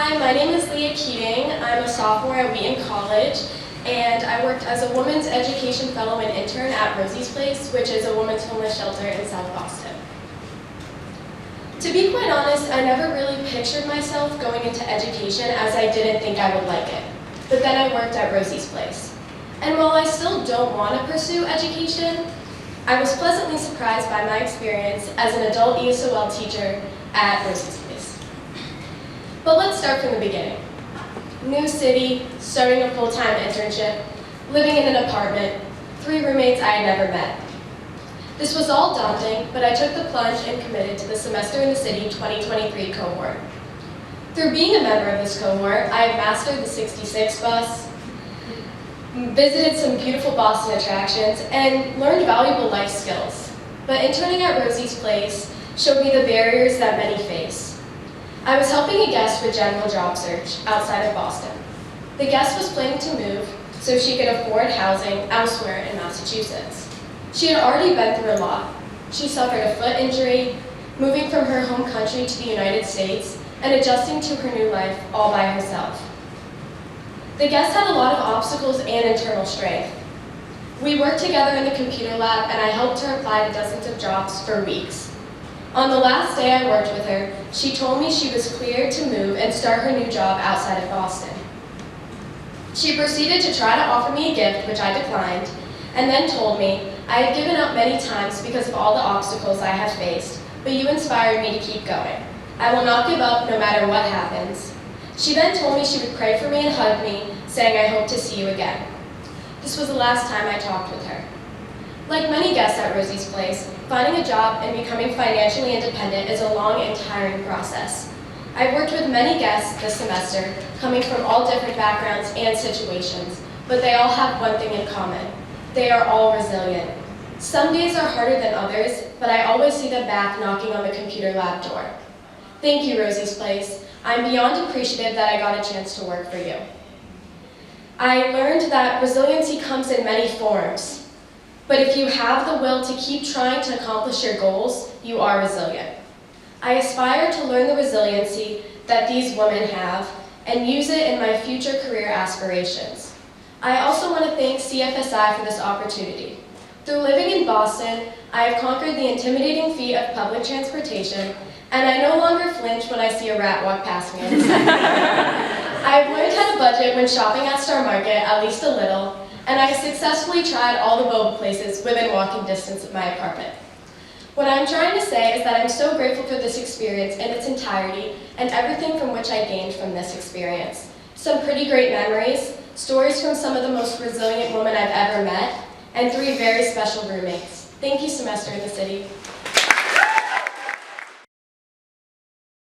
Hi, my name is Leah Keating. I'm a sophomore at Wheaton College, and I worked as a Women's Education Fellow and Intern at Rosie's Place, which is a women's homeless shelter in South Boston. To be quite honest, I never really pictured myself going into education as I didn't think I would like it. But then I worked at Rosie's Place. And while I still don't want to pursue education, I was pleasantly surprised by my experience as an adult ESOL teacher at Rosie's Place. But let's start from the beginning. New city, starting a full-time internship, living in an apartment, 3 roommates I had never met. This was all daunting, but I took the plunge and committed to the Semester in the City 2023 cohort. Through being a member of this cohort, I have mastered the 66 bus, visited some beautiful Boston attractions, and learned valuable life skills. But interning at Rosie's Place showed me the barriers that many face. I was helping a guest with general job search outside of Boston. The guest was planning to move so she could afford housing elsewhere in Massachusetts. She had already been through a lot. She suffered a foot injury, moving from her home country to the United States, and adjusting to her new life all by herself. The guest had a lot of obstacles and internal strength. We worked together in the computer lab, and I helped her apply to dozens of jobs for weeks. On the last day I worked with her, she told me she was cleared to move and start her new job outside of Boston. She proceeded to try to offer me a gift, which I declined, and then told me, "I have given up many times because of all the obstacles I have faced, but you inspired me to keep going. I will not give up no matter what happens." She then told me she would pray for me and hug me, saying, "I hope to see you again." This was the last time I talked with her. Like many guests at Rosie's Place, finding a job and becoming financially independent is a long and tiring process. I've worked with many guests this semester, coming from all different backgrounds and situations, but they all have one thing in common. They are all resilient. Some days are harder than others, but I always see them back knocking on the computer lab door. Thank you, Rosie's Place. I'm beyond appreciative that I got a chance to work for you. I learned that resiliency comes in many forms, but if you have the will to keep trying to accomplish your goals, you are resilient. I aspire to learn the resiliency that these women have and use it in my future career aspirations. I also want to thank CFSI for this opportunity. Through living in Boston, I have conquered the intimidating feat of public transportation, and I no longer flinch when I see a rat walk past me on the sidewalk. I've learned how to budget when shopping at Star Market, at least a little, and I've successfully tried all the boba places within walking distance of my apartment. What I'm trying to say is that I'm so grateful for this experience in its entirety and everything from which I gained from this experience. Some pretty great memories, stories from some of the most resilient women I've ever met, and 3 very special roommates. Thank you, Semester in the City.